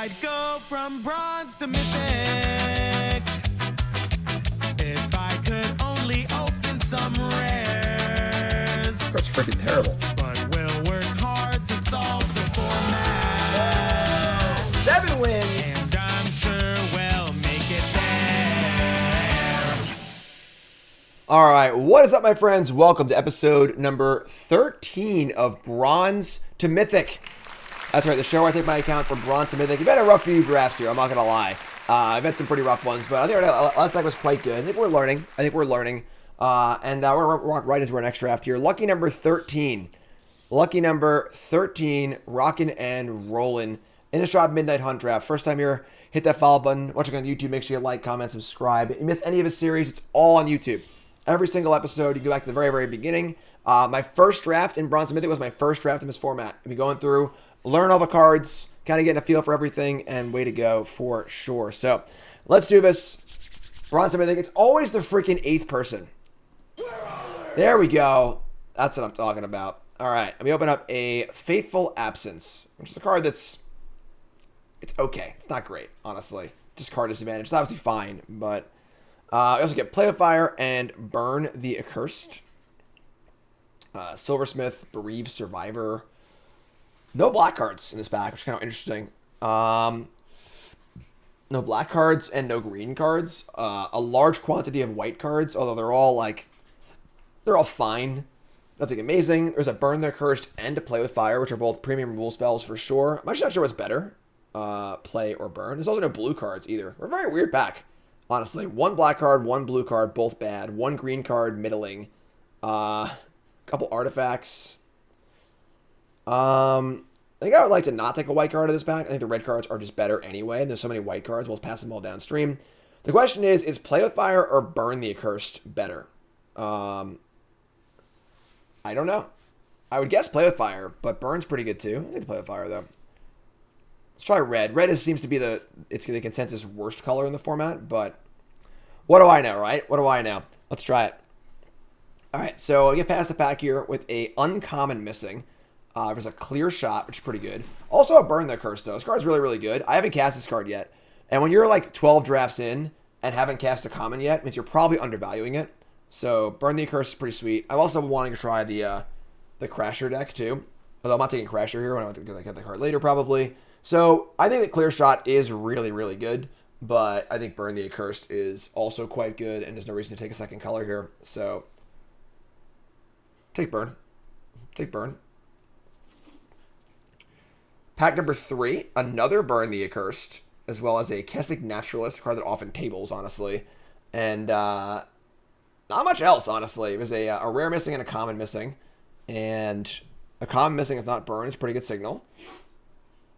I'd go from bronze to mythic if I could only open some rares. That's freaking terrible. But we'll work hard to solve the format. 7 wins. And I'm sure we'll make it there. All right, what is up, my friends? Welcome to episode number 13 of Bronze to Mythic. That's right, the show where I take my account from Bronze to Mythic. We've had a rough few drafts here, I'm not going to lie. I've had some pretty rough ones, but I think our last deck was quite good. I think we're learning. And we're going to walk right into our next draft here. Lucky number 13. Lucky number 13, rockin' and rollin'. Innistrad Midnight Hunt draft. First time here, hit that follow button. Watching on YouTube, make sure you like, comment, subscribe. If you missed any of his series, it's all on YouTube. Every single episode, you go back to the very, very beginning. My first draft in Bronze to Mythic was my first draft in this format. I've been going through, learn all the cards, kind of getting a feel for everything, and way to go for sure. So, let's do this. Bronze to Mythic. It's always the freaking 8th person. There we go. That's what I'm talking about. All right, let me open up a Fateful Absence, which is a card that's, it's okay. It's not great, honestly. Just card disadvantage. It's obviously fine, but I also get Play with Fire and Burn the Accursed. Silversmith, Bereaved Survivor. No black cards in this pack, which is kind of interesting. No black cards and no green cards. A large quantity of white cards, although they're all fine. Nothing amazing. There's a Burn the Accursed and a Play with Fire, which are both premium rule spells for sure. I'm actually not sure what's better, Play or Burn. There's also no blue cards either. We're a very weird pack, honestly. 1 black card, 1 blue card, both bad. 1 green card, middling. Couple artifacts. I think I would like to not take a white card of this pack. I think the red cards are just better anyway. There's so many white cards, we'll pass them all downstream. The question is Play with Fire or Burn the Accursed better? I don't know. I would guess Play with Fire, but Burn's pretty good too. I think Play with Fire though. Let's try red. Red seems to be the consensus worst color in the format, but what do I know, right? What do I know? Let's try it. All right, so I get past the pack here with a uncommon missing. There's a Clear Shot, which is pretty good. Also a Burn the Curse, though. This card's really, really good. I haven't cast this card yet. And when you're like 12 drafts in and haven't cast a common yet, means you're probably undervaluing it. So Burn the Curse is pretty sweet. I'm also wanting to try the Crasher deck, too. Although I'm not taking Crasher here because I get the card later, probably. So I think that Clear Shot is really, really good. But I think Burn the Accursed is also quite good. And there's no reason to take a second color here. So take Burn. Take Burn. Pack number 3, another Burn the Accursed, as well as a Kessig Naturalist, a card that often tables, honestly. And not much else, honestly. It was a rare missing and a common missing. And a common missing is not burn. It's a pretty good signal.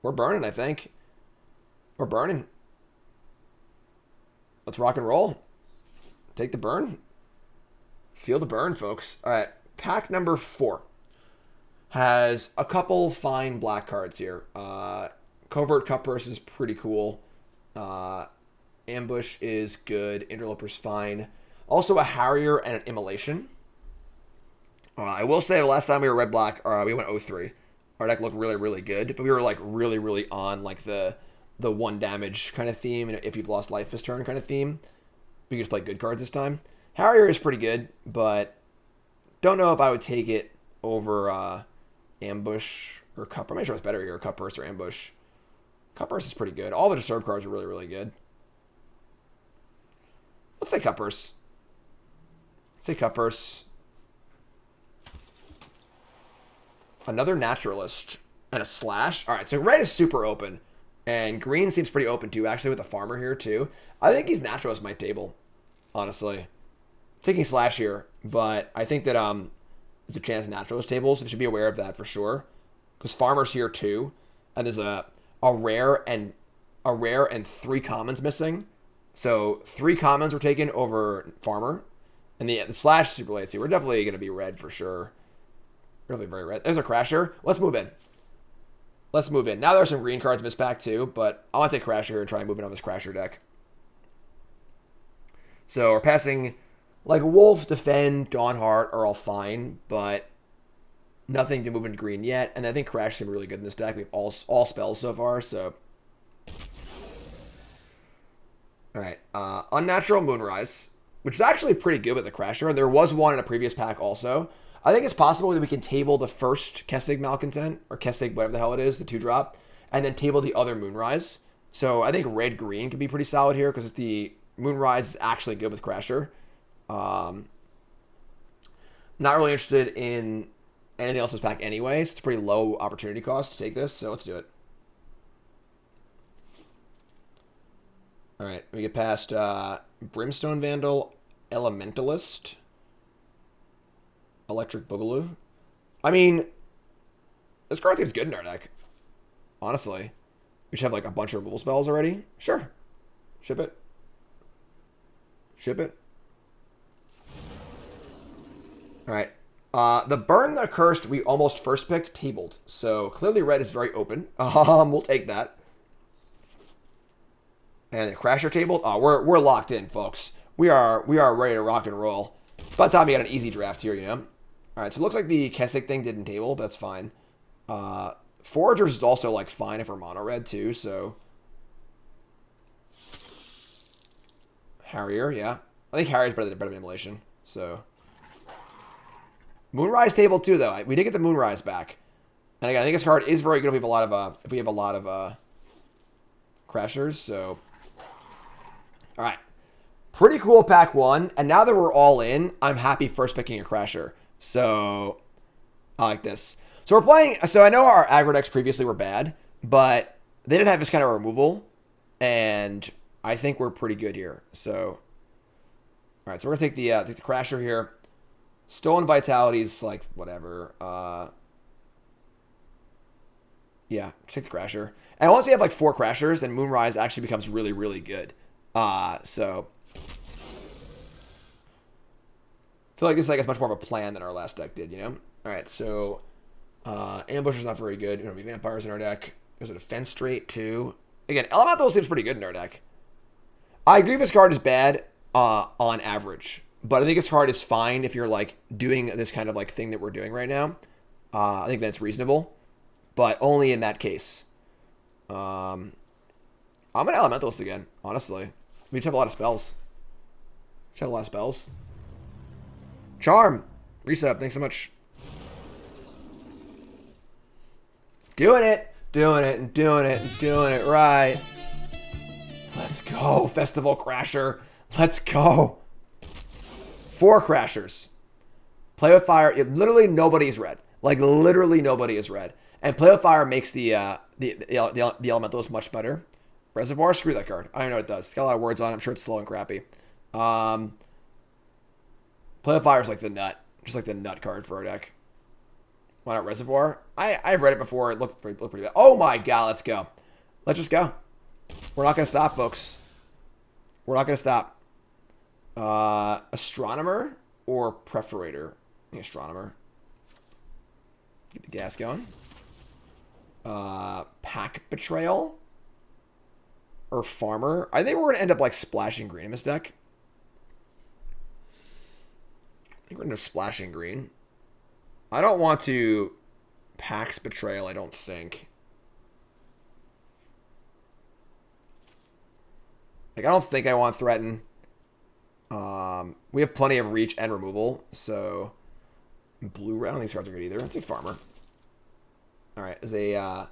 We're burning, I think. We're burning. Let's rock and roll. Take the burn. Feel the burn, folks. All right, pack number 4. Has a couple fine black cards here. Covert Cutpurse is pretty cool. Ambush is good. Interloper's fine. Also a Harrier and an Immolation. I will say the last time we were red-black, we went 0-3. Our deck looked really, really good. But we were like really, really on like the 1 damage kind of theme. And if you've lost life this turn kind of theme. We can just play good cards this time. Harrier is pretty good. But don't know if I would take it over Ambush or Cutpurse. I'm not sure what's better here, Cutpurse or Ambush. Cutpurse is pretty good. All the Disturb cards are really, really good. Let's say Cutpurse. Let's say Cutpurse. Another Naturalist and a Slash. All right, so red is super open. And green seems pretty open too, actually, with the Farmer here too. I think these Naturalists might table, honestly. Taking Slash here, but I think that there's a chance Naturalist tables, so you should be aware of that for sure. Because Farmer's here too, and there's a rare and 3 commons missing. So 3 commons were taken over Farmer, and the Slash is super late. So we're definitely going to be red for sure. Really very red. There's a Crasher. Let's move in. Let's move in. Now there are some green cards in this pack too, but I want to take Crasher here and try and move in on this Crasher deck. So we're passing like Wolf, Defend, Dawnheart are all fine, but nothing to move into green yet. And I think Crash seems really good in this deck. We have all spells so far, so All right. Unnatural Moonrise, which is actually pretty good with the Crasher. There was one in a previous pack also. I think it's possible that we can table the first Kestig Malcontent, or Kestig whatever the hell it is, the 2-drop, and then table the other Moonrise. So I think red-green could be pretty solid here because the Moonrise is actually good with Crasher. Not really interested in anything else in this pack anyway, so it's a pretty low opportunity cost to take this, so let's do it. All right, we get past Brimstone Vandal, Elementalist, Electric Boogaloo. I mean, this card seems good in our deck. Honestly. We should have like a bunch of removal spells already. Sure. Ship it. Ship it. Alright. The Burn the Cursed we almost first picked tabled. So clearly red is very open. We'll take that. And the Crasher tabled. Oh, we're locked in, folks. We are ready to rock and roll. It's about time we got an easy draft here, you know? Alright, so it looks like the Kestic thing didn't table, but that's fine. Foragers is also like fine if we're mono red too, so Harrier, yeah. I think Harrier's better than Immolation. So Moonrise table too though. We did get the Moonrise back. And again, I think this card is very good if we have a lot of Crashers, so alright. Pretty cool pack one, and now that we're all in, I'm happy first picking a Crasher. So I like this. So we're playing, so I know our aggro decks previously were bad, but they didn't have this kind of removal, and I think we're pretty good here. So, all right, so we're going to take the Crasher here. Stolen Vitality's like, whatever. Yeah, take the Crasher. And once you have like 4 Crashers, then Moonrise actually becomes really, really good. So I feel like this deck is much more of a plan than our last deck did, you know? All right, so Ambusher's not very good. We don't have any Vampires in our deck. There's a Defense Straight, too. Again, Elemental seems pretty good in our deck. I agree this card is bad on average, but I think this card is fine if you're, like, doing this kind of, like, thing that we're doing right now. I think that's reasonable, but only in that case. I'm an Elementalist again, honestly. We just have a lot of spells. Just have a lot of spells. Charm. Reset. Thanks so much. Doing it, and doing it right. Let's go, Festival Crasher. Let's go. 4 Crashers. Play with Fire. Literally nobody is red. Like literally nobody is red. And Play with Fire makes the Elementalist much better. Reservoir, screw that card. I don't know what it does. It's got a lot of words on it. I'm sure it's slow and crappy. Play with Fire is like the nut. Just like the nut card for our deck. Why not Reservoir? I've read it before. It looked pretty bad. Oh my god, let's go. Let's just go. We're not going to stop, folks. We're not going to stop. Astronomer or Preferator? I think Astronomer. Keep the gas going. Pack Betrayal or Farmer. I think we're going to end up like splashing green in this deck. I think we're going to splashing green. I don't want to Pax Betrayal, I don't think. Like, I don't think I want Threaten. We have plenty of reach and removal, so blue, I don't think these cards are good either. Let's say Farmer. Alright, is a,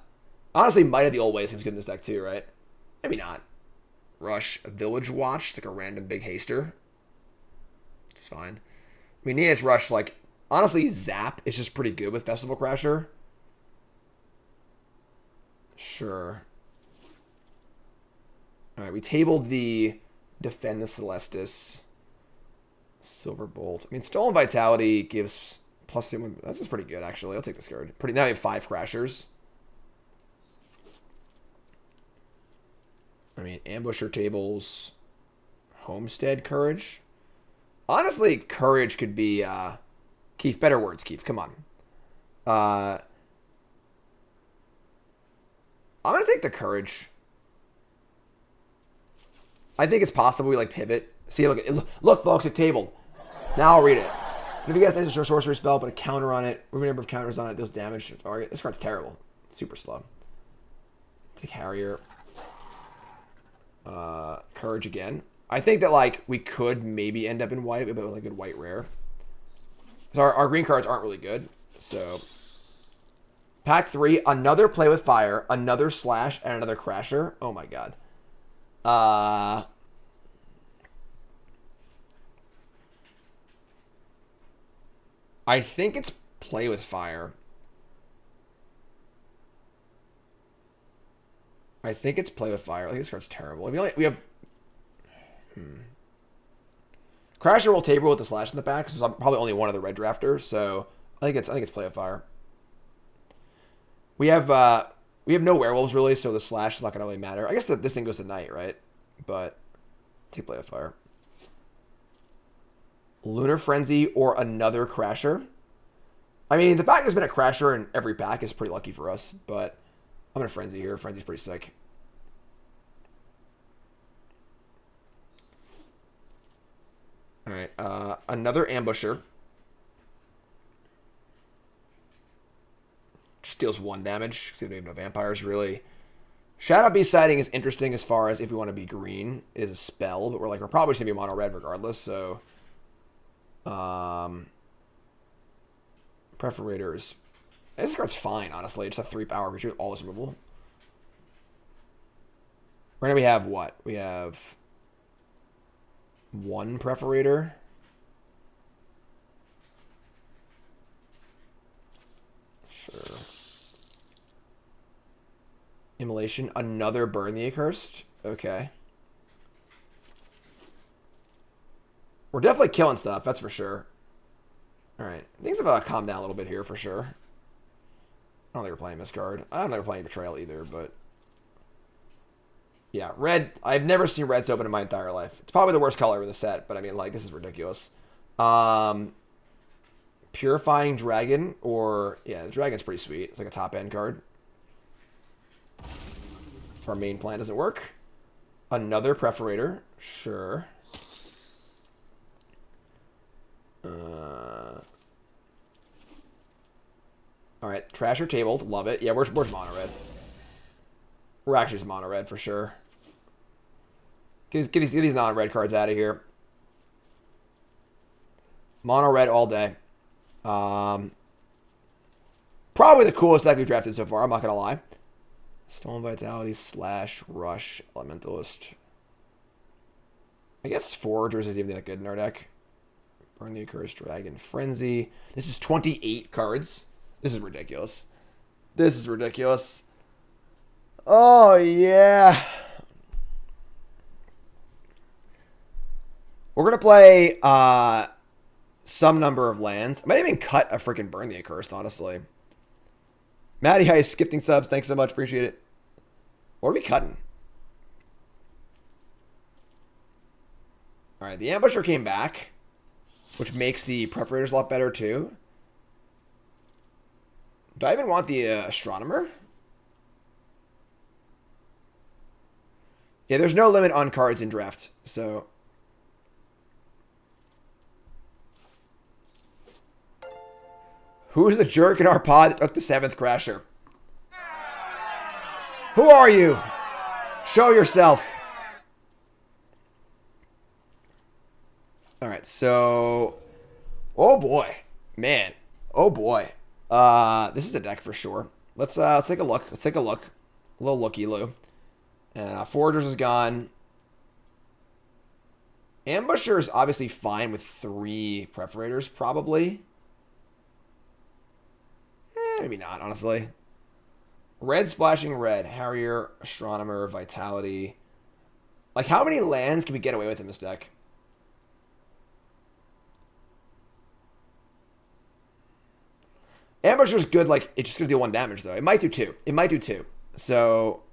honestly, Might of the Old Way seems good in this deck too, right? Maybe not. Rush, Village Watch, it's like a random big haster. It's fine. I mean, Nia's Rush, like, honestly, Zap is just pretty good with Festival Crasher. Sure. Alright, we tabled the Defend the Celestis. Silverbolt. I mean, Stolen Vitality gives +1. That's just pretty good, actually. I'll take this card. Now we have 5 Crashers. I mean, Ambusher tables. Homestead Courage. Honestly, Courage could be... Keith, better words, Keith. Come on. I'm going to take the Courage. I think it's possible we, like, pivot. See, look, folks, it tabled. Now I'll read it. And if you guys enter a sorcery spell, put a counter on it, remove a number of counters on it, deals damage to the target. This card's terrible. It's super slow. Take Harrier. Courage again. I think that, like, we could maybe end up in white. We have a really good white rare. Because our green cards aren't really good. So, pack 3, another Play with Fire, another Slash, and another Crasher. Oh my god. I think it's Play with Fire. I think it's Play with Fire. Like, this card's terrible. We have... Crasher will table with the Slash in the back, because I'm probably only one of the red drafters, so I think it's Play with Fire. We have no werewolves really, so the Slash is not gonna really matter. I guess that this thing goes to Night, right? But take Play with Fire. Lunar Frenzy or another Crasher. I mean, the fact there's been a Crasher in every pack is pretty lucky for us, but I'm gonna Frenzy here. Frenzy's pretty sick. Alright, another Ambusher. Just deals 1 damage, because we don't have no vampires, really. Shadow Beast Sighting is interesting as far as if we want to be green. It is a spell, but we're probably just going to be mono red regardless, so... Perforators. This card's fine, honestly. Just a 3-power creature with all this removal. Right now we have what? We have... 1 Perforator. Sure. Immolation. Another Burn the Accursed. Okay. We're definitely killing stuff, that's for sure. Alright. Things have calmed down a little bit here, for sure. I don't think we're playing this card. I don't think we're playing Betrayal either, but... Yeah, red. I've never seen red so open in my entire life. It's probably the worst color in the set, but I mean, like, this is ridiculous. Purifying Dragon, or... Yeah, the Dragon's pretty sweet. It's like a top-end card. If our main plan doesn't work. Another Perforator. Sure. Alright, Trasher tabled. Love it. Yeah, where's mono red? We're actually just mono red for sure. Get these non-red cards out of here. Mono red all day. Probably the coolest deck we've drafted so far, I'm not going to lie. Stolen Vitality, Slash, Rush, Elementalist. I guess Foragers is even that good in our deck. Burn the Accursed Dragon, Frenzy. This is 28 cards. This is ridiculous. This is ridiculous. Oh, yeah. We're going to play some number of lands. I might even cut a freaking Burn the Accursed, honestly. Matty Ice, gifting subs. Thanks so much. Appreciate it. What are we cutting? All right, the Ambusher came back, which makes the Perforators a lot better, too. Do I even want the Astronomer? Yeah, there's no limit on cards in draft, so... Who's the jerk in our pod that took the 7th Crasher? Who are you? Show yourself. Alright, so... Oh boy. Man. Oh boy. This is a deck for sure. Let's take a look. Let's take a look. A little looky-loo. Foragers is gone. Ambusher is obviously fine with 3 Perforators, probably. Maybe not, honestly. Red splashing red. Harrier, Astronomer, Vitality. Like, how many lands can we get away with in this deck? Ambusher's good, like, it's just going to deal 1 damage, though. It might do 2. It might do 2. So...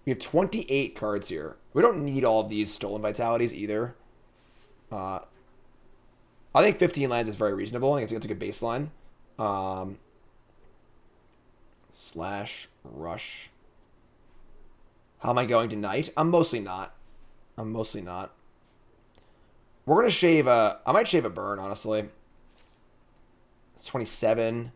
We have 28 cards here. We don't need all of these Stolen Vitalities either. I think 15 lands is very reasonable. I think it's a good baseline. Slash, Rush. How am I going tonight? I'm mostly not. I'm mostly not. We're going to shave a... I might shave a burn, honestly. It's 27.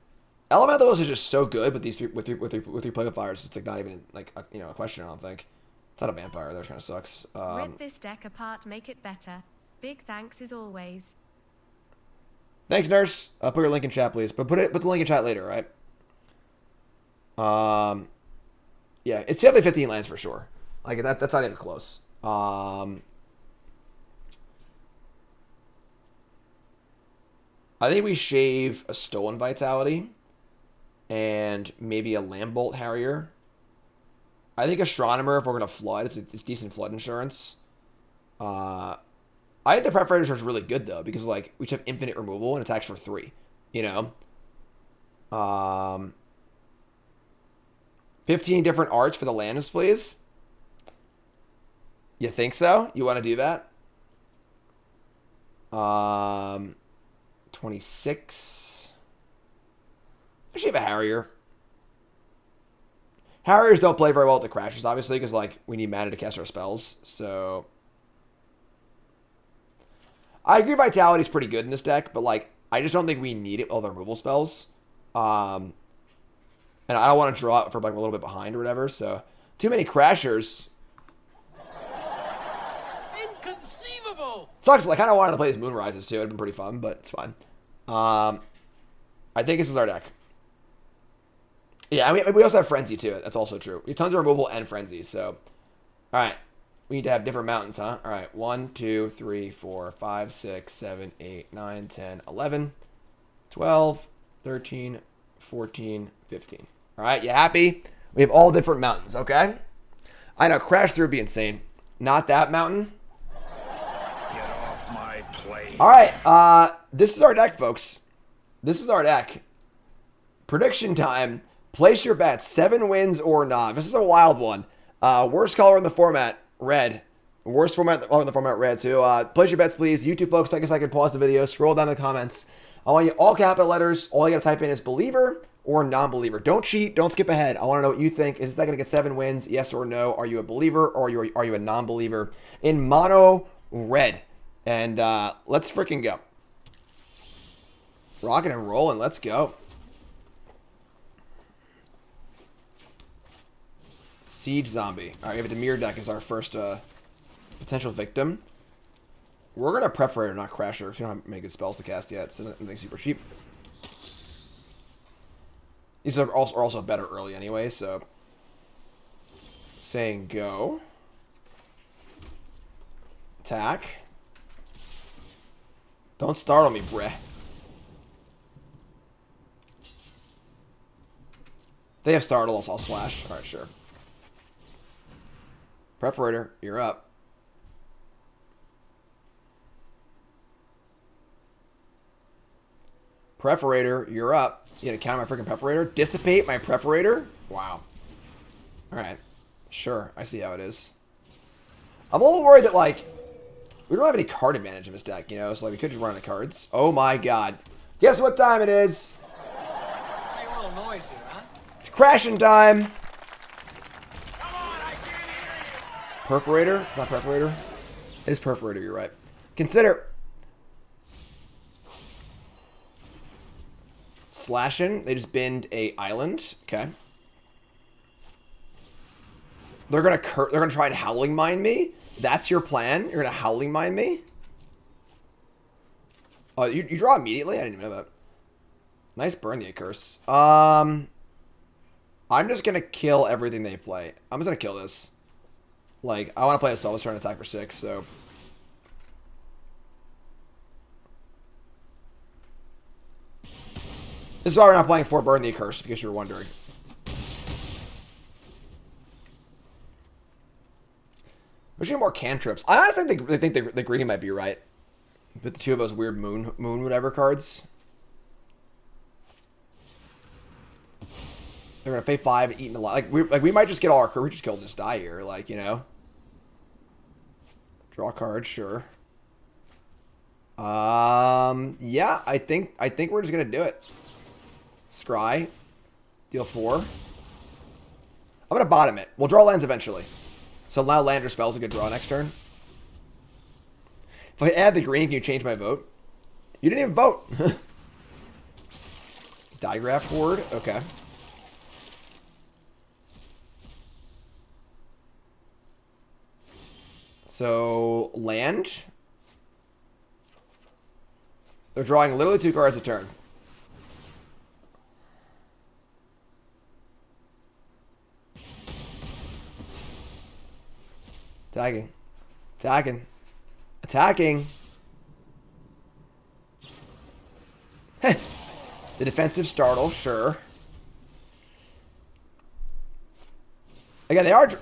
Elementals is just so good with these three play with fires. It's like not even like a question. I don't think it's not a vampire. That kind of sucks. Rip this deck apart, make it better. Big thanks as always. Thanks, Nurse. Put your link in chat, please. But put the link in chat later, right? Yeah, it's definitely 15 lands for sure. Like that's not even close. I think we shave a Stolen Vitality and maybe a Lambbolt Harrier. I think Astronomer, if we're going to flood, it's decent flood insurance. I think the Preparator is really good, though, because like we just have infinite removal and attacks for 3, you know? 15 different arts for the lands, please. You think so? You want to do that? 26. I should have a Harrier. Harriers don't play very well with the Crashers, obviously, because like we need mana to cast our spells. So I agree Vitality's pretty good in this deck, but like I just don't think we need it with all the removal spells. And I don't want to draw it for like a little bit behind or whatever. So too many Crashers. Inconceivable. Sucks. I kind of wanted to play these Moonrises too. It'd been pretty fun, but it's fine. I think this is our deck. Yeah, I mean, we also have Frenzy too. That's also true. We have tons of removal and Frenzy. So, all right, we need to have different mountains, huh? All right, 1, 2, 3, 4, 5, 6, 7, 8, 9, 10, 11, 12, 13, 14, 15. All right, you happy? We have all different mountains, okay? I know, Crash Through would be insane. Not that mountain. Get off my plane. All right, this is our deck, folks. This is our deck. Prediction time. Place your bets. 7 wins or not. This is a wild one. Worst color in the format, red. Worst format in the format, red. So place your bets, please. YouTube folks, take a second, pause the video, scroll down the comments. I want you all capital letters. All you gotta type in is believer or non-believer. Don't cheat. Don't skip ahead. I want to know what you think. Is that gonna get 7 wins? Yes or no? Are you a believer or are you a non-believer? In mono red. And let's freaking go. Rocking and rolling. Let's go. Siege Zombie. All right, we have a Demir deck as our first potential victim. We're going to Preparator, not Crasher, because we don't have many good spells to cast yet, so nothing super cheap. These are also better early anyway, so... Saying go. Attack. Don't startle me, bruh. They have startle, I'll slash. Alright, sure. Preparator, you're up. Preparator, you're up. You gonna counter my freaking Preparator? Dissipate my Preparator? Wow. Alright. Sure, I see how it is. I'm a little worried that, like, we don't have any card advantage in this deck, you know? So, like, we could just run out of cards. Oh my god. Guess what time it is? Make a little noise here, huh? It's crashing time. Perforator? It's not Perforator. It is Perforator, you're right. Consider. Slashing. They just binned a island. Okay. They're gonna try and Howling Mine me? That's your plan? You're gonna Howling Mine me? Oh, you draw immediately? I didn't even know that. Nice burn the curse. I'm just gonna kill everything they play. I'm just gonna kill this. Like, I want to play a spell turn attack for 6, so... This is why we're not playing 4 Burn the Accursed, because you were wondering. We should get more cantrips. I honestly think the green might be right. With the 2 of those weird moon whatever cards. They're gonna pay 5 and eating a lot. Like we might just get all our courageous kill and just die here, like, you know. Draw a card, sure. Yeah, I think we're just gonna do it. Scry. Deal 4. I'm gonna bottom it. We'll draw lands eventually. So allow land or spells a good draw next turn. If I add the green, can you change my vote? You didn't even vote. Digraph Horde. Okay. So, land. They're drawing literally 2 cards a turn. Attacking. Attacking. Attacking. Heh. The defensive startle, sure. Again, they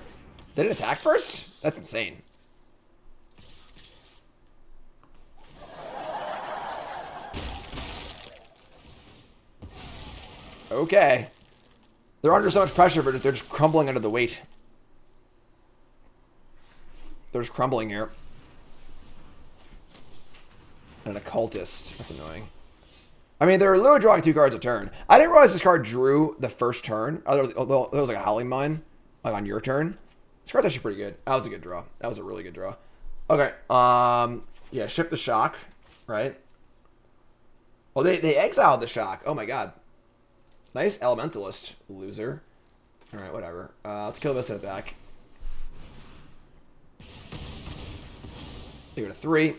didn't attack first? That's insane. Okay. They're under so much pressure, but they're just crumbling under the weight. They're just crumbling here. And an occultist. That's annoying. I mean, they're literally drawing 2 cards a turn. I didn't realize this card drew the first turn. Although it was like a Howling Mine, like on your turn. This card's actually pretty good. That was a good draw. That was a really good draw. Okay. Yeah, ship the shock, right? Oh, they exiled the shock. Oh my god. Nice Elementalist, loser. Alright, whatever. Let's kill this and attack. They go to 3.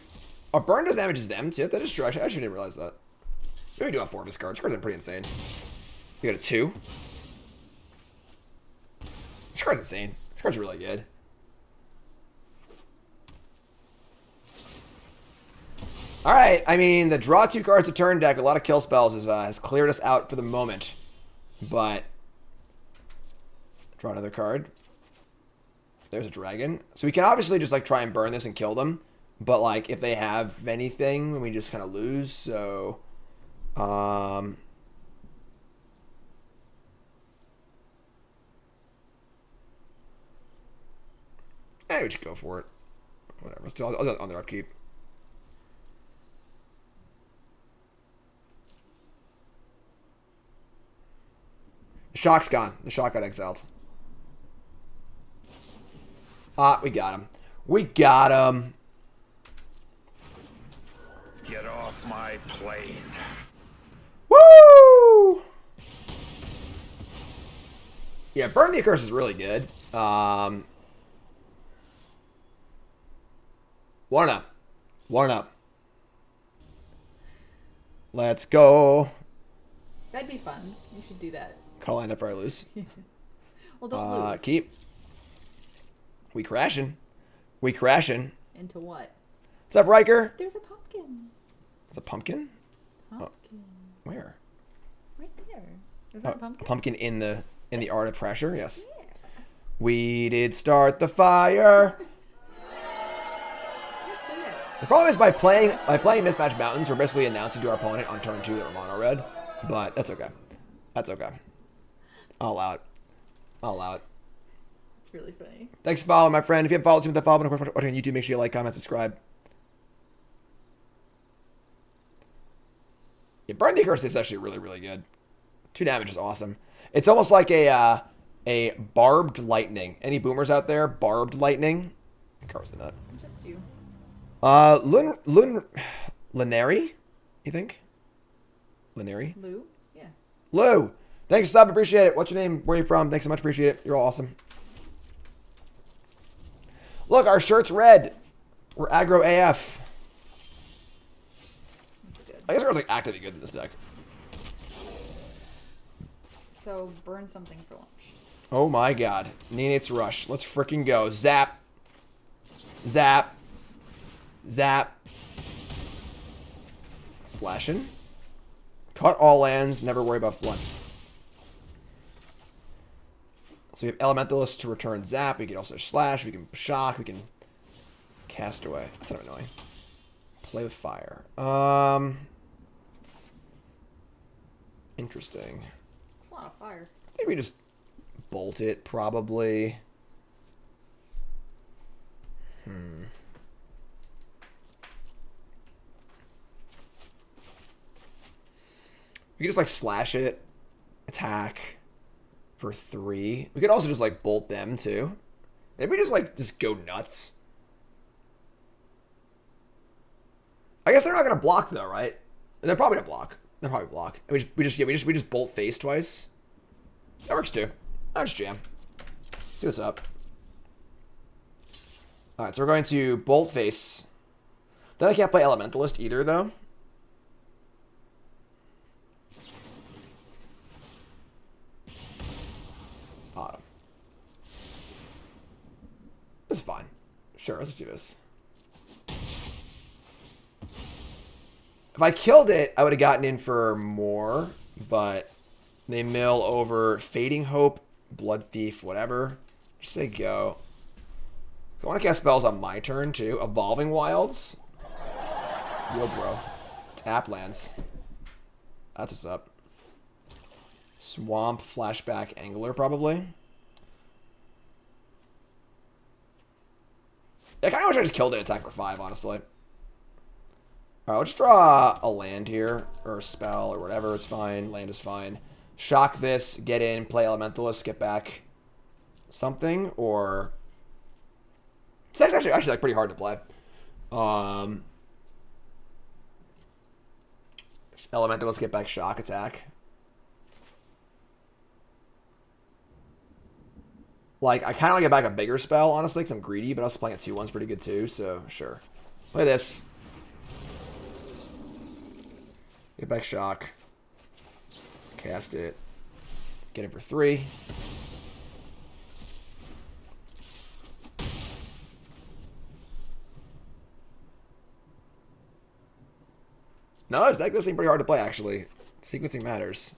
Oh, burn does damages them too. That is true. I actually didn't realize that. Maybe we do have 4 of his cards. These cards are pretty insane. You got a 2. This card's insane. This card's really good. Alright, I mean, the draw 2 cards a turn deck, a lot of kill spells, has cleared us out for the moment. But, draw another card. There's a dragon. So we can obviously just, like, try and burn this and kill them. But, like, if they have anything, we just kind of lose. So, we should go for it. Whatever. Still, I'll do it on their upkeep. The shock's gone. The shock got exiled. Ah, we got him. We got him. Get off my plane. Woo! Yeah, Burn the Curse is really good. 1 up. 1 up. Let's go. That'd be fun. You should do that. Call land after I lose. Well, don't lose. Keep. We crashing. We crashing. Into what? What's up, Riker? There's a pumpkin. It's a pumpkin? Pumpkin. Oh, where? Right there. Is that a pumpkin? A pumpkin in the Art of Crasher, yes. Yeah. We did start the fire. The problem is by playing Mismatched Mountains, we're basically announcing to our opponent on turn 2 that we're mono red. But that's okay. That's okay. I'll allow it. I'll allow it. It's really funny. Thanks for following, my friend. If you haven't followed, hit the follow button. Of course, watching on YouTube, make sure you like, comment, subscribe. Yeah, Burn the Curse is actually really, really good. 2 damage is awesome. It's almost like a barbed lightning. Any boomers out there? Barbed lightning? Car's in that. Just you. Linary? You think? Linary? Lou? Yeah. Lou! Thanks, sub. Appreciate it. What's your name? Where are you from? Thanks so much. Appreciate it. You're all awesome. Look, our shirt's red. We're aggro AF. That's good. I guess we're like actively good in this deck. So, burn something for lunch. Oh my god. Neonate's Rush. Let's freaking go. Zap. Zap. Zap. Slashing. Cut all lands. Never worry about flood. So we have Elementalist to return Zap. We can also slash. We can shock. We can cast away. That's kind of annoying. Play with fire. Interesting. It's a lot of fire. I think we just bolt it, probably. We could just like slash it, attack for 3. We could also just like bolt them too. Maybe we just go nuts. I guess they're not gonna block though, right? They're probably gonna block. They'll probably block. And we just bolt face twice. That works too. I'll just jam. See what's up. Alright, so we're going to bolt face. Then I can't play Elementalist either, though. Bottom. This is fine. Sure, let's do this. If I killed it, I would have gotten in for more, but they mill over Fading Hope, Blood Thief, whatever. Just say go. I want to cast spells on my turn, too. Evolving Wilds. Yo, bro. Tap lands. That's what's up. Swamp, Flashback, Angler, probably. I kind of wish I just killed it and attack for 5, honestly. Alright, let's draw a land here, or a spell, or whatever. It's fine. Land is fine. Shock this, get in, play Elementalist, get back something, or... It's actually like pretty hard to play. Elementalist, get back, shock, attack. Like, I kind of want to get back a bigger spell, honestly, because I'm greedy, but also playing a 2/1's pretty good too, so sure. Play this. Get back shock. Cast it. Get it for 3. No, this deck does seem pretty hard to play, actually. Sequencing matters.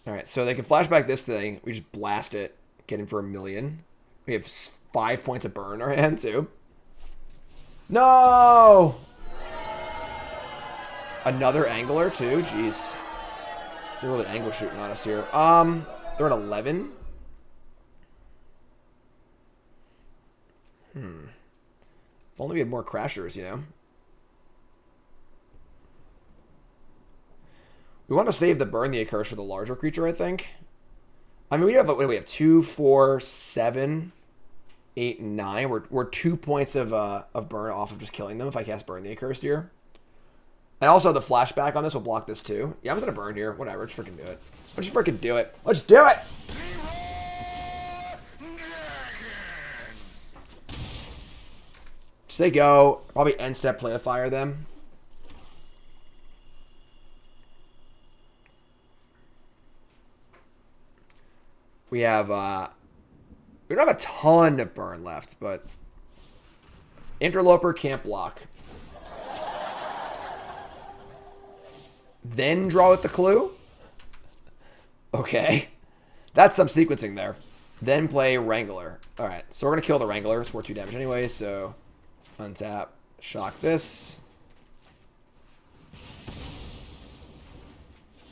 Alright, so they can flashback this thing. We just blast it. Get in for 1 million. We have 5 points of burn in our hand, too. No! Another Angler, too? Jeez. They're really angle shooting on us here. They're at 11. If only we had more Crashers, you know? We want to save the Burn the Accursed for the larger creature, I think. I mean, we have, what do we have? 2, 4, 7, 8, 9. We're 2 points of burn off of just killing them if I cast Burn the Accursed here. And also the flashback on this will block this too. Yeah, I'm just gonna burn here. Whatever, let's freaking do it. Let's freaking do it. Let's do it! Say go. Probably end step play a fire them. We have we don't have a ton of burn left, but Interloper can't block. Then draw with the clue? Okay. That's some sequencing there. Then play Wrangler. Alright, so we're going to kill the Wrangler. It's worth 2 damage anyway, so untap. Shock this.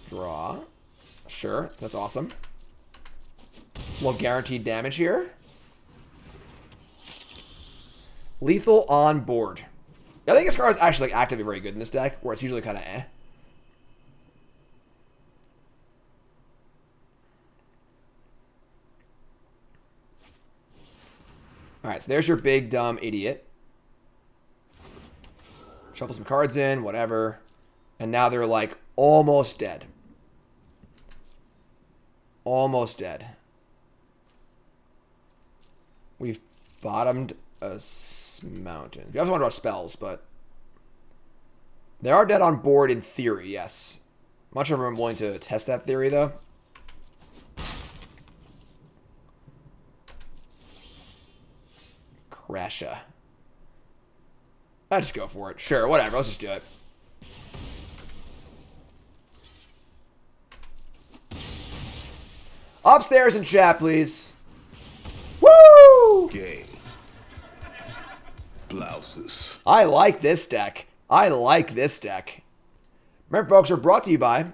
Draw. Sure, that's awesome. Little guaranteed damage here. Lethal on board. I think this card is actually like actively very good in this deck, where it's usually kind of eh. Alright, so there's your big dumb idiot. Shuffle some cards in, whatever. And now they're like almost dead. Almost dead. We've bottomed a mountain. We also want to draw spells, but they are dead on board in theory, yes. I'm not sure if I'm willing to test that theory, though. Crasha. I'll just go for it. Sure, whatever. Let's just do it. Upstairs in chat, please. Woo! Gay. Blouses. I like this deck. I like this deck. Remember, folks, are brought to you by...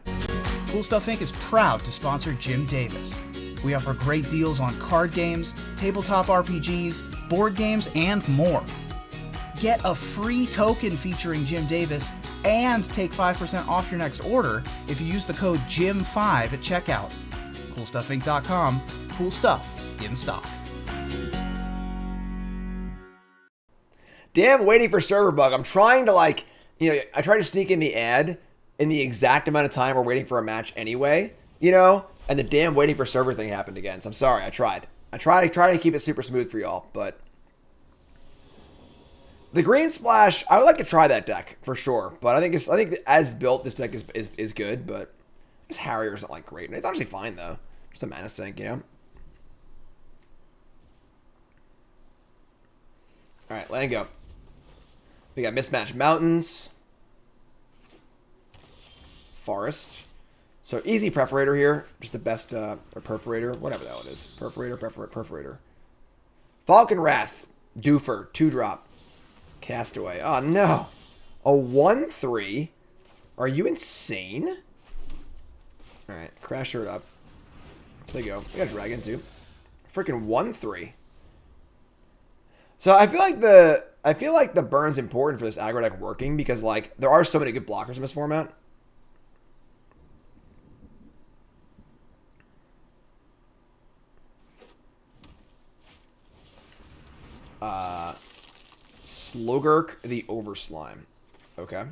Cool Stuff Inc. is proud to sponsor Jim Davis. We offer great deals on card games, tabletop RPGs, board games, and more. Get a free token featuring Jim Davis and take 5% off your next order if you use the code JIM5 at checkout. CoolStuffInc.com. Cool stuff in stock. Damn, waiting for server bug. I'm trying to like, I try to sneak in the ad in the exact amount of time we're waiting for a match anyway, and the damn waiting for server thing happened again. So I'm sorry. I tried. I try to keep it super smooth for y'all, but the green splash, I would like to try that deck for sure. But I think as built, this deck is good, but this Harrier isn't like great. It's actually fine though. Just a mana sink, All right, letting go. We got Mismatched Mountains. Forest. So easy Perforator here. Just the best, or Perforator, whatever that one is. Perforator. Falcon Wrath. Doofer. 2-drop. Castaway. Oh, no. A 1-3? Are you insane? Alright, Crasher it up. There you go. We got Dragon, too. Freaking 1-3. So I feel like the burn's important for this aggro deck working because like there are so many good blockers in this format. Slogurk the Overslime. Okay.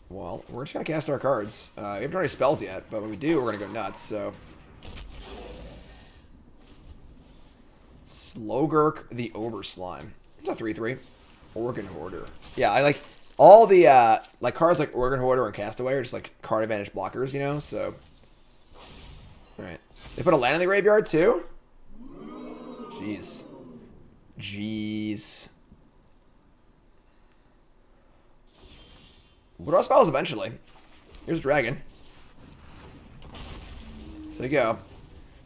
Well, we're just gonna cast our cards. We haven't done any spells yet, but when we do, we're gonna go nuts. So Slogurk the Overslime. It's a 3/3. Organ Hoarder. Yeah, I like all the like cards like Organ Hoarder and Castaway are just like card advantage blockers, so alright. They put a land in the graveyard too? Jeez. What are spells eventually? Here's Dragon. So there you go.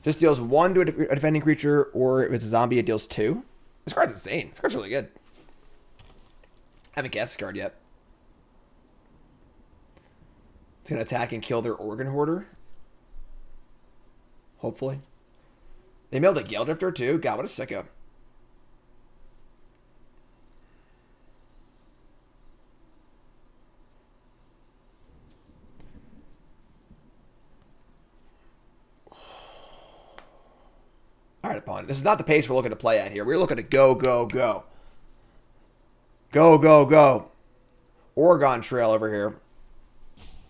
This deals 1 to a defending creature, or if it's a zombie, it deals 2. This card's insane. This card's really good. I haven't cast this card yet. It's going to attack and kill their Organ Hoarder. Hopefully. They milled a Gale Drifter too. God, what a sicko. Alright, opponent. This is not the pace we're looking to play at here. We're looking to go. Go. Oregon Trail over here.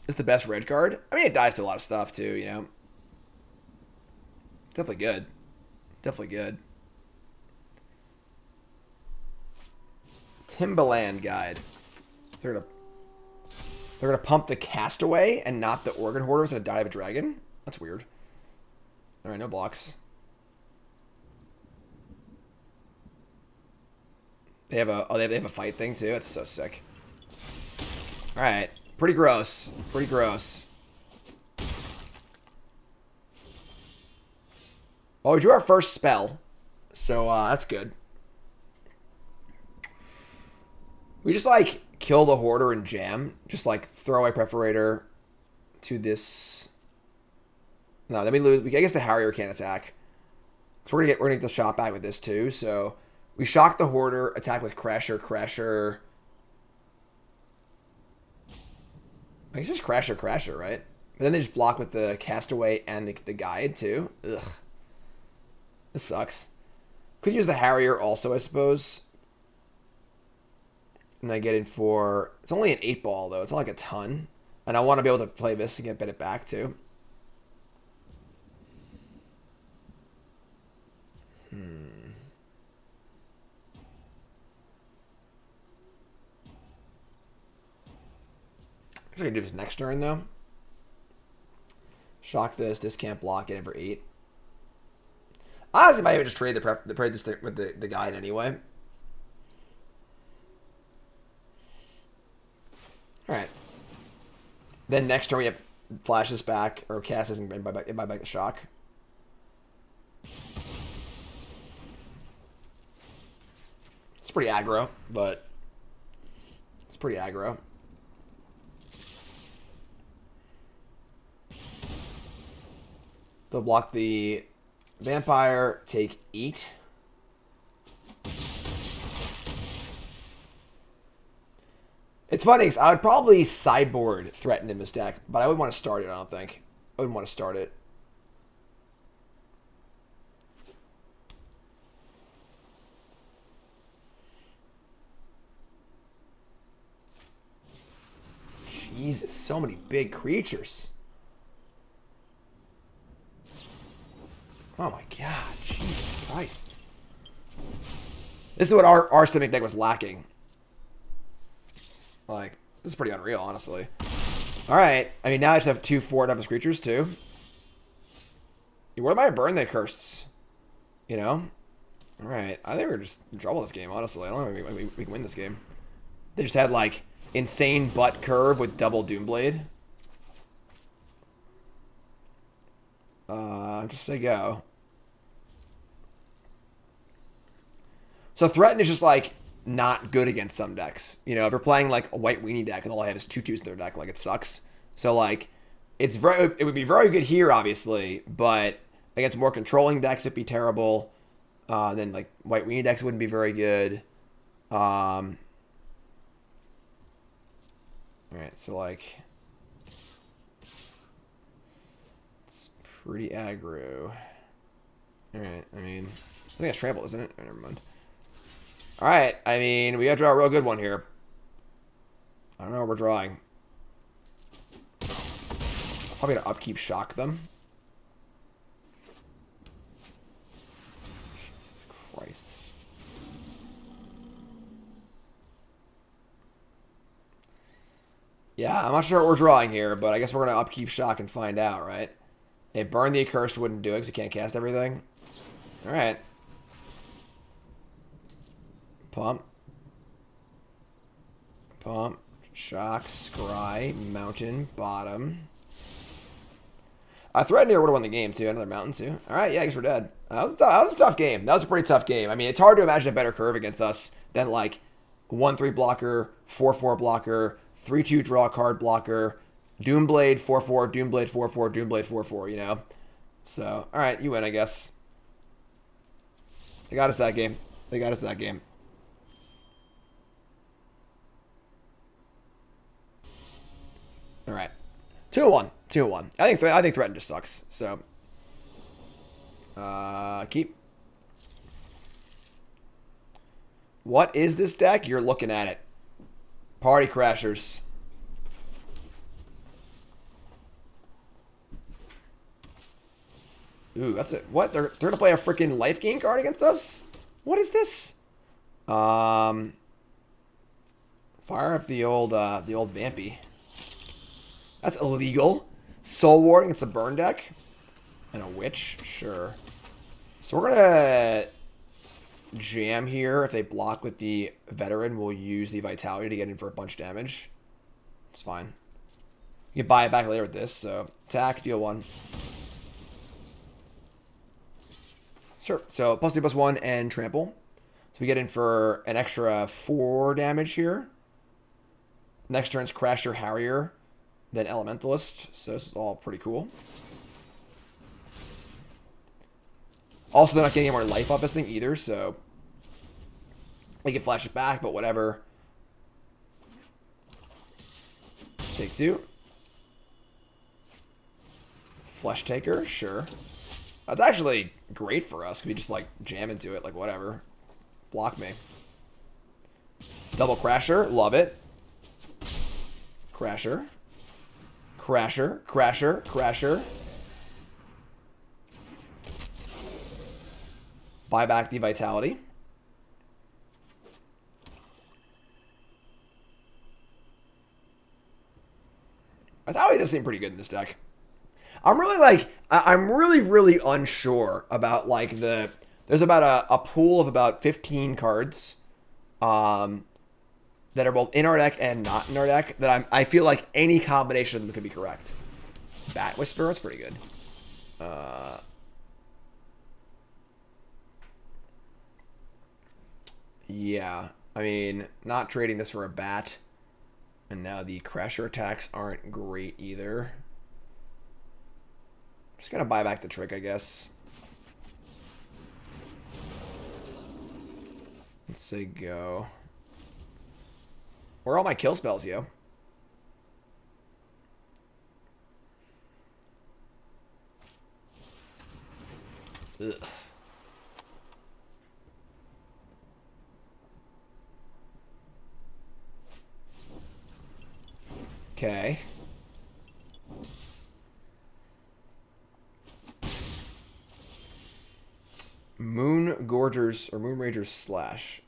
It's the best red card. I mean, it dies to a lot of stuff, too, Definitely good. Timbaland Guide. They're gonna pump the Castaway and not the Organ Hoarders and a Die of a Dragon? That's weird. Alright, no blocks. They have a fight thing too. That's so sick. All right, pretty gross. Well, we drew our first spell, so that's good. We just like kill the Hoarder and jam. Just like throw a Perforator to this. No, then we lose. I guess the Harrier can't attack. So we're gonna get the shot back with this too. So. We shock the Hoarder, attack with Crasher. I guess just Crasher, right? But then they just block with the Castaway and the Guide, too. Ugh. This sucks. Could use the Harrier also, I suppose. And I get in for... It's only an 8-ball, though. It's not like a ton. And I want to be able to play this and get it back, too. I'm going to do this next turn, though. Shock this. This can't block it for 8. Honestly, I might even just trade this thing with the Guide anyway. Alright. Then next turn we have flash this back, or cast this and buy back the shock. It's pretty aggro, but... It's pretty aggro. They'll block the Vampire, take 8. It's funny, because I would probably sideboard Threaten in this deck, but I wouldn't want to start it, I don't think. I wouldn't want to start it. Jesus, so many big creatures. Oh my god, Jesus Christ. This is what our Simic deck was lacking. Like, this is pretty unreal, honestly. Alright, I mean, now I just have 2 4-type creatures, too. What am I burn the curses? You know? Alright, I think we're just in trouble this game, honestly. I don't know if we can win this game. They just had, like, insane butt curve with double Doomblade. Just say go. So Threaten is just, like, not good against some decks. You know, if you're playing, like, a white weenie deck and all I have is 2/2s in their deck, like, it sucks. So, like, it would be very good here, obviously, but against more controlling decks, it'd be terrible. Then, like, white weenie decks wouldn't be very good. Alright, so, like, it's pretty aggro. Alright, I mean, I think it's trample, isn't it? Oh, never mind. Alright, I mean, we gotta draw a real good one here. I don't know what we're drawing. Probably gonna upkeep shock them. Jesus Christ. Yeah, I'm not sure what we're drawing here, but I guess we're gonna upkeep shock and find out, right? They burn the Accursed, wouldn't do it because you can't cast everything. Alright. Pump. Pump. Shock. Scry. Mountain. Bottom. Threaten here would have won the game, too. Another mountain, too. Alright, yeah, I guess we're dead. That was a tough game. That was a pretty tough game. I mean, it's hard to imagine a better curve against us than, like, 1/3 blocker, 4/4 blocker, 3/2 draw card blocker, Doomblade 4/4, Doomblade 4/4, Doomblade 4/4, you know? So, alright, you win, I guess. They got us that game. They got us that game. All right, 2-1, 2-1. I think Threaten just sucks. So, keep. What is this deck? You're looking at it. Party Crashers. Ooh, that's it. What? They're gonna play a freaking life gain card against us? What is this? Fire up the old Vampy. That's illegal. Soul Warding, it's a burn deck. And a Witch, sure. So we're gonna jam here. If they block with the Veteran, we'll use the Vitality to get in for a bunch of damage. It's fine. You can buy it back later with this, so attack, deal 1. Sure. So +2/+1 and trample. So we get in for an extra 4 damage here. Next turn's Crasher, Harrier, then Elementalist. So this is all pretty cool. Also, they're not getting any more life off this thing either, so we can flash it back, but whatever. Take 2. Flesh Taker, sure. That's actually great for us. We just like jam into it, like whatever. Block me. Double Crasher, love it. Crasher. Crasher, Crasher, Crasher. Buy back the Vitality. I thought this seemed pretty good in this deck. I'm really like, I'm really unsure about like there's about a pool of about 15 cards that are both in our deck and not in our deck that I feel like any combination of them could be correct. Bat Whisperer, that's pretty good. Yeah, I mean, not trading this for a bat. And now the Crasher attacks aren't great either. Just gonna buy back the trick, I guess. Let's say go. Where are all my kill spells, yo? Ugh. Okay. Moon Gorgers or Moon Ragers Slash.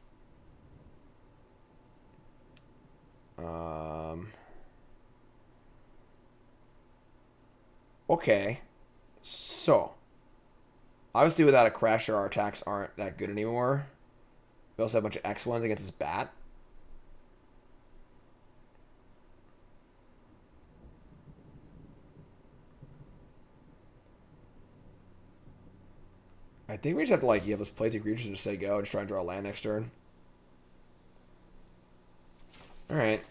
Okay. So, obviously without a Crasher, our attacks aren't that good anymore. We also have a bunch of X1s against his bat. I think we just have to, like, you have this play two creatures and just say go and just try and draw a land next turn. Alright.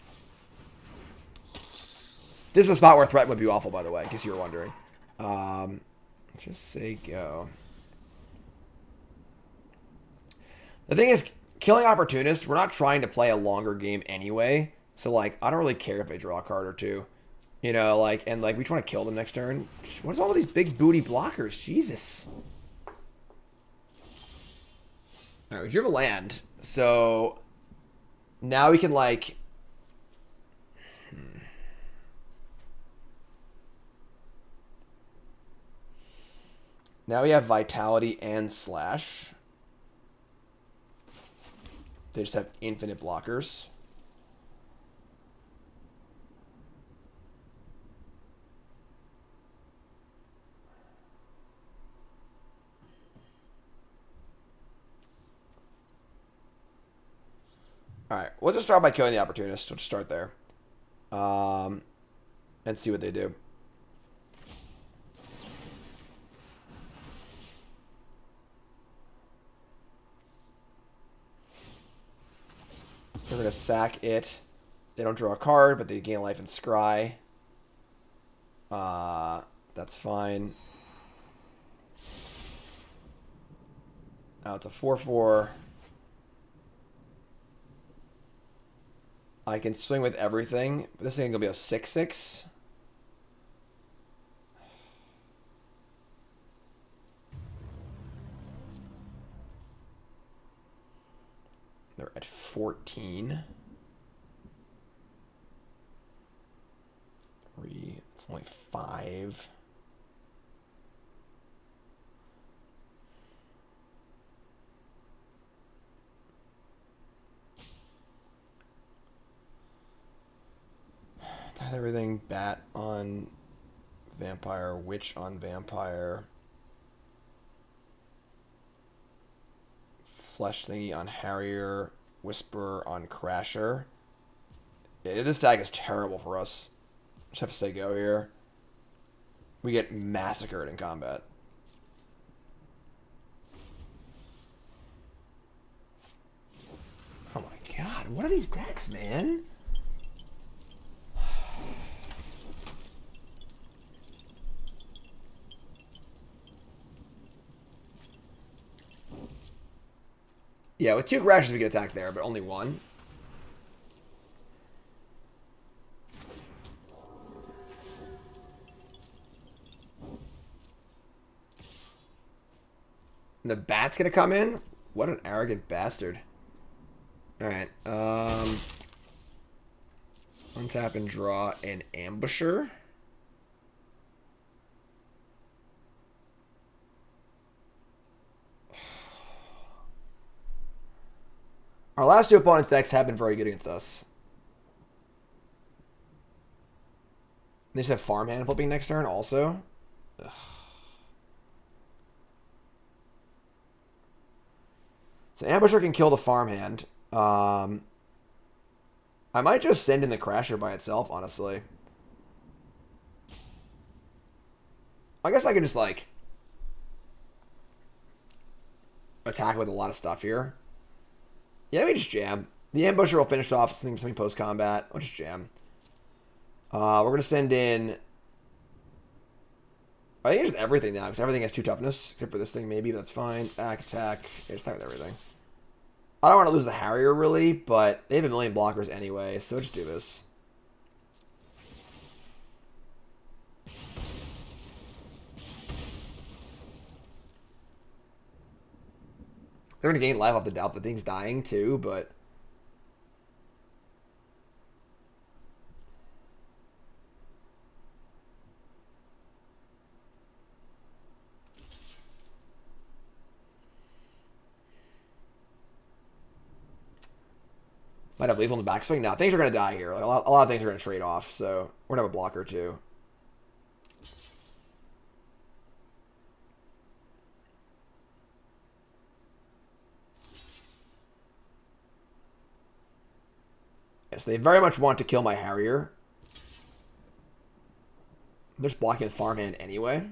This is a spot where threat would be awful, by the way, in case you were wondering. Just say go. The thing is, killing Opportunist, we're not trying to play a longer game anyway. So, like, I don't really care if they draw a card or two. You know, like, and, like, we just want to kill them next turn. What is all these big booty blockers? Jesus. Alright, we drew a land. So, now we can, like... Now we have Vitality and Slash. They just have infinite blockers. Alright, we'll just start by killing the Opportunist. We'll just start there. And see what they do. They're going to sack it. They don't draw a card, but they gain life and scry. That's fine. Now it's a 4/4. I can swing with everything. But this thing will be a 6/6. They're at 14. 3. It's only 5. Everything. Bat on Vampire. Witch on Vampire. Flesh thingy on Harrier, Whisper on Crasher. Yeah, this tag is terrible for us. Just have to say go here. We get massacred in combat. Oh my god, what are these decks, man? Yeah, with 2 Crashes we can attack there, but only 1. And the bat's gonna come in? What an arrogant bastard. Alright, untap and draw an Ambusher. Our last 2 opponents' decks have been very good against us. They just have Farmhand flipping next turn also. Ugh. So Ambusher can kill the Farmhand. I might just send in the Crasher by itself, honestly. I guess I can just, like, attack with a lot of stuff here. Yeah, we just jam. The Ambusher will finish off something post-combat. I'll just jam. We're going to send in... I think it's just everything now, because everything has 2 toughness, except for this thing maybe, but that's fine. Attack. Yeah, just attack with everything. I don't want to lose the Harrier, really, but they have a million blockers anyway, so just do this. They're going to gain life off the thing's dying, too, but... Might have lethal in the backswing. No, things are going to die here. Like a lot of things are going to trade off, so we're going to have a blocker too. Yes, they very much want to kill my Harrier. They're just blocking the farmhand anyway.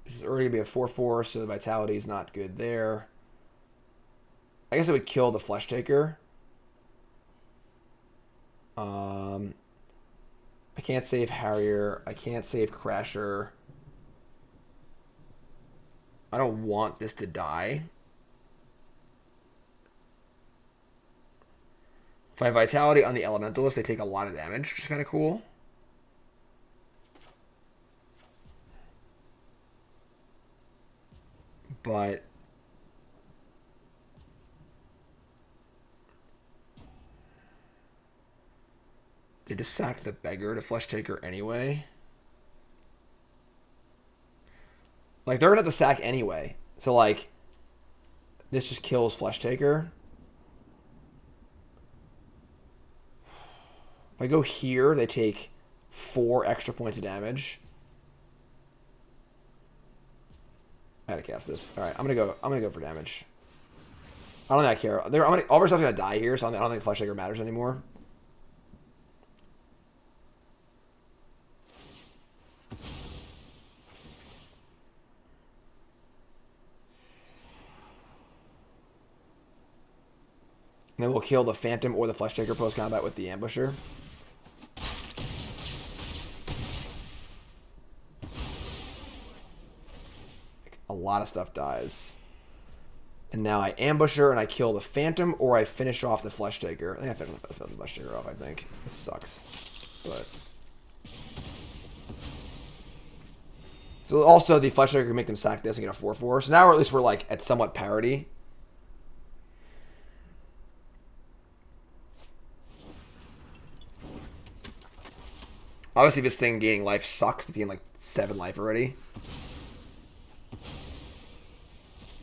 This is already going to be a 4/4, so the vitality is not good there. I guess it would kill the Flesh Taker. I can't save Harrier. I can't save Crasher. I don't want this to die. If I have Vitality on the Elementalist, they take a lot of damage, which is kind of cool. But they just sack the Beggar to Flesh Taker anyway. Like, they're gonna have to sack anyway. So, like, this just kills Flesh Taker. If I go here, they take 4 extra points of damage. I gotta cast this. All right, I'm gonna go for damage. I don't think I care. All of our stuff's gonna die here, so I don't think Flesh Taker matters anymore. And then we'll kill the Phantom or the Flesh Taker post combat with the Ambusher. A lot of stuff dies. And now I Ambusher and I kill the Phantom, or I finish off the Flesh Taker. I think I finish the Flesh Taker off, I think. This sucks. But so also the Flesh Taker can make them sack this and get a 4/4. So now at least we're like at somewhat parity. Obviously this thing gaining life sucks. It's getting like 7 life already.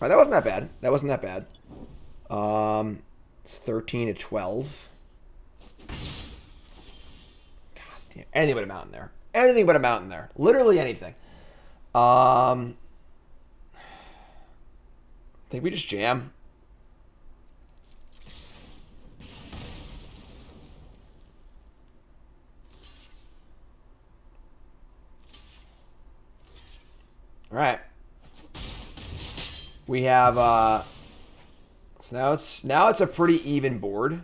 Alright, that wasn't that bad. That wasn't that bad. It's 13 to 12. God damn. Anything but a mountain there. Anything but a mountain there. Literally anything. I think we just jam. Alright. We have so now it's a pretty even board.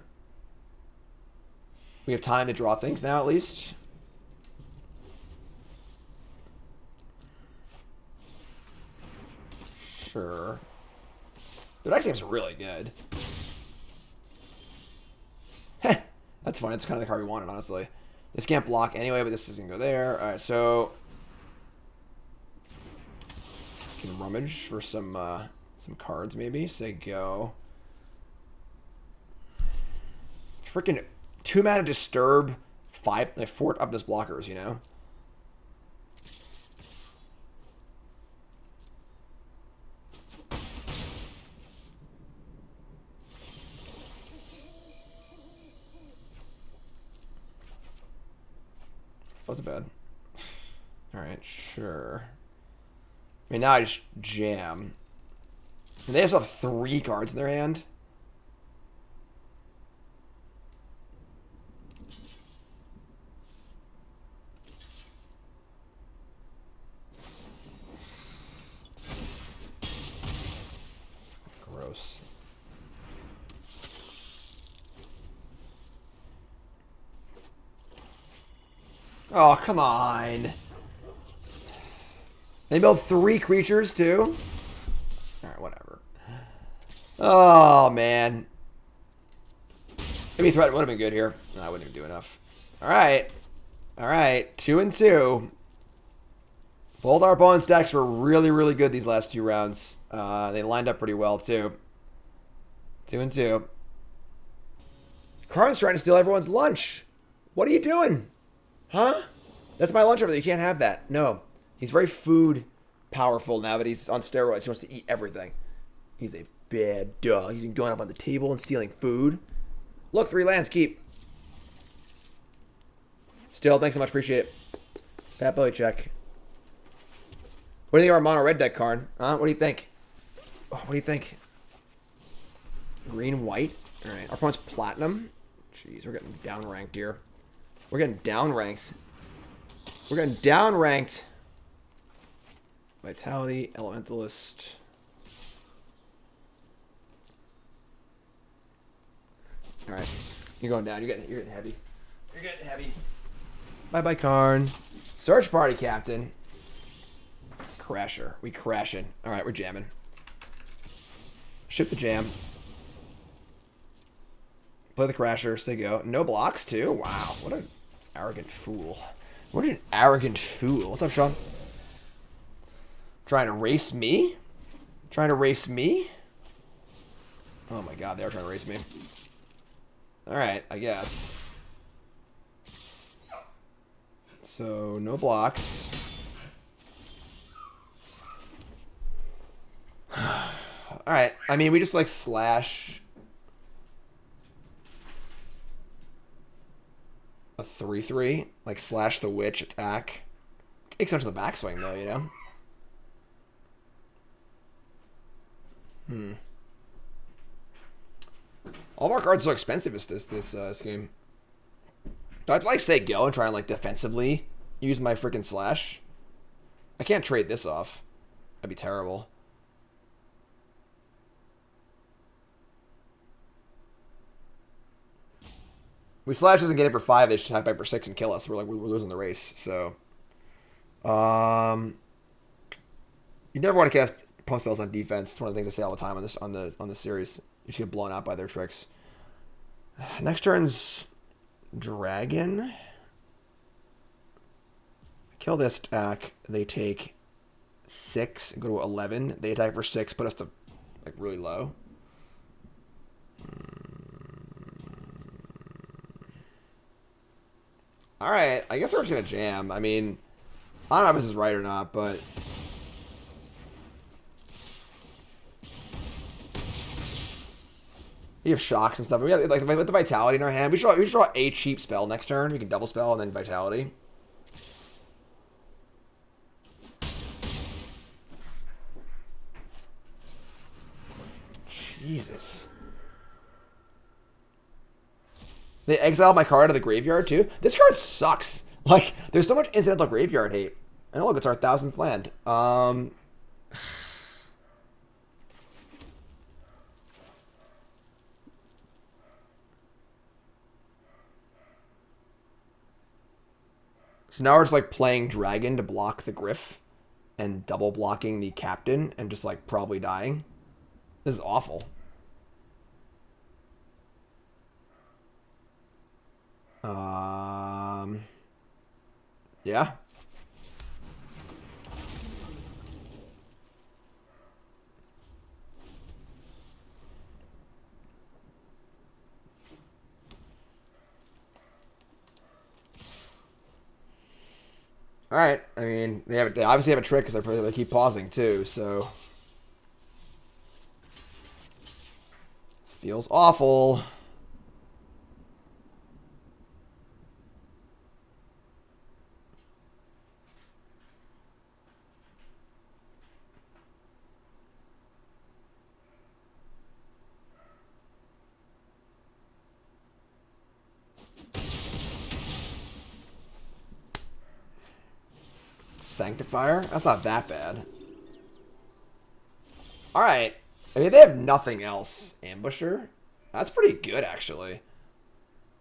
We have time to draw things now at least. Sure. The next game's really good. Heh. That's fun. It's kind of the card we wanted, honestly. This can't block anyway, but this is gonna go there. Alright, so can rummage for some cards maybe. Say go. Freaking 2 mana disturb, 4 upness blockers, you know? Wasn't bad. Alright, sure. I mean, now I just jam. And they just have 3 cards in their hand. Gross. Oh, come on. They build 3 creatures, too? Alright, whatever. Oh, man. Maybe Threat would have been good here. No, I wouldn't even do enough. Alright. Alright. 2 and 2. Both our opponents' decks were really, really good these last 2 rounds. They lined up pretty well, too. 2-2. Karn's trying to steal everyone's lunch. What are you doing? Huh? That's my lunch over there. You can't have that. No. He's very food powerful now that he's on steroids. He wants to eat everything. He's a bad dog. He's been going up on the table and stealing food. Look, 3 lands. Keep. Still, thanks so much. Appreciate it. Fat belly check. What do you think of our mono red deck, Karn? Huh? What do you think? Oh, what do you think? Green, white. All right. Our opponent's platinum. Jeez, we're getting down ranked here. We're getting down ranked. We're getting down ranked. Vitality, Elementalist. All right, you're going down. You're getting heavy. You're getting heavy. Bye bye, Karn. Search party captain. Crasher. We crashing. All right, we're jamming. Ship the jam. Play the crasher. Say go. No blocks too. Wow, what an arrogant fool. What an arrogant fool. What's up, Sean? Trying to race me? Trying to race me? Oh my god, they are trying to race me. Alright, I guess. So, no blocks. Alright, I mean, we just like slash a 3/3. Like slash the witch attack. Takes much of the backswing though, you know? All of our cards are so expensive this game. I'd like say go and try and like defensively use my freaking slash. I can't trade this off. That'd be terrible. We slash doesn't get it for 5-ish to attack back for 6 and kill us. We're losing the race. So, you never want to cast pump spells on defense. It's one of the things I say all the time on this series. You should get blown out by their tricks. Next turn's Dragon. Kill this attack. They take 6 and go to 11. They attack for 6, put us to like really low. All right, I guess we're just gonna jam. I mean, I don't know if this is right or not, but we have shocks and stuff. We have like with the vitality in our hand. We should draw a cheap spell next turn. We can double spell and then vitality. Jesus. They exiled my card out of the graveyard too. This card sucks. Like, there's so much incidental graveyard hate. And look, it's our 1000th land. So now we're just like playing Dragon to block the Griff and double blocking the Captain and just like probably dying. This is awful. Yeah. All right. I mean, they obviously have a trick because they keep pausing too. So feels awful. Sanctifier? That's not that bad. Alright. I mean, they have nothing else. Ambusher? That's pretty good, actually.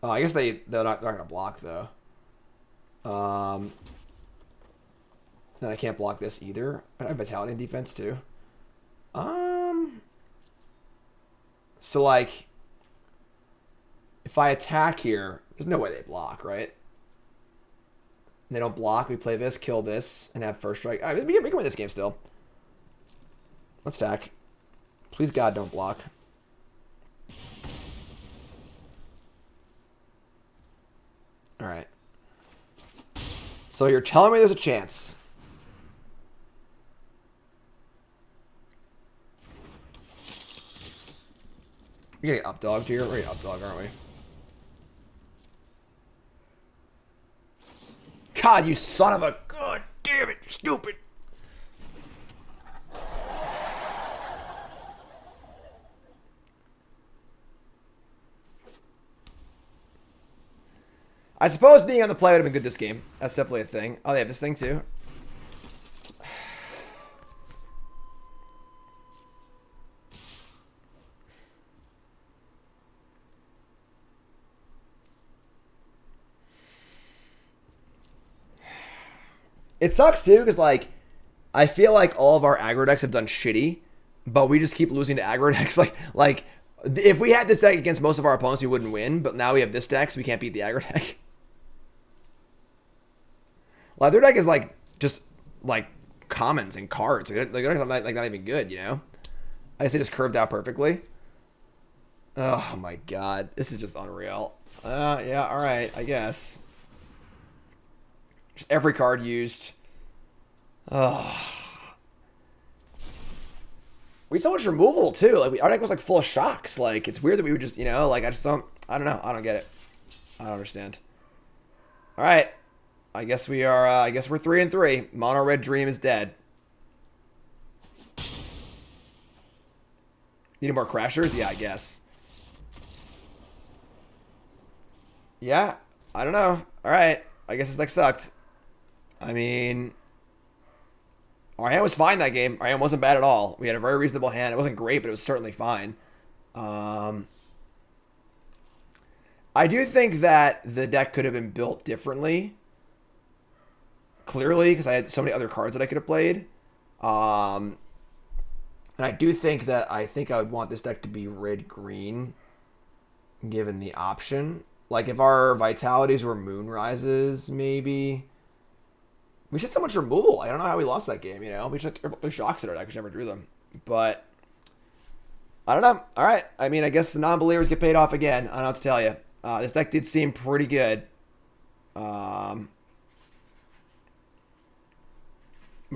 Oh, I guess they're not going to block, though. Then I can't block this either. I have Vitality and defense, too. So, like, if I attack here, there's no way they block, right? And they don't block. We play this, kill this, and have first strike. All right, we can win this game still. Let's stack. Please, God, don't block. All right. So you're telling me there's a chance. We're getting up-dogged here. We're getting up-dogged, aren't we? God, you son of a... God damn it, stupid. I suppose being on the play would have been good this game. That's definitely a thing. Oh, they have this thing too. It sucks too, because like I feel like all of our aggro decks have done shitty, but we just keep losing to aggro decks. Like if we had this deck against most of our opponents, we wouldn't win. But now we have this deck, so we can't beat the aggro deck. Like their deck is like just like commons and cards. Like their deck's not even good, you know. I guess they just curved out perfectly. Oh my god, this is just unreal. Yeah, all right, I guess. Just every card used. Oh. We had so much removal too. Like our deck was like full of shocks. Like it's weird that we would just, you know, like I don't know. I don't get it. I don't understand. All right. I guess we are. I guess we're 3-3. Mono red dream is dead. Need more crashers? Yeah, I guess. Yeah, I don't know. All right. I guess this deck sucked. I mean, our hand was fine that game. Our hand wasn't bad at all. We had a very reasonable hand. It wasn't great, but it was certainly fine. I do think that the deck could have been built differently. Clearly, because I had so many other cards that I could have played. And I do think that I would want this deck to be red-green, given the option. Like, if our vitalities were Moonrises, maybe. We just had so much removal. I don't know how we lost that game, you know? We just had shocks at our deck. We never drew them. But, I don't know. All right. I mean, I guess the non-believers get paid off again. I don't know what to tell you. This deck did seem pretty good. What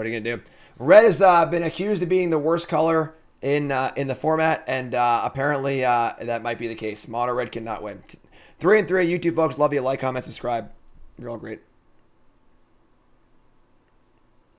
are you going to do? Red has been accused of being the worst color in the format, and apparently that might be the case. Mono red cannot win. 3-3, YouTube folks. Love you. Like, comment, subscribe. You're all great.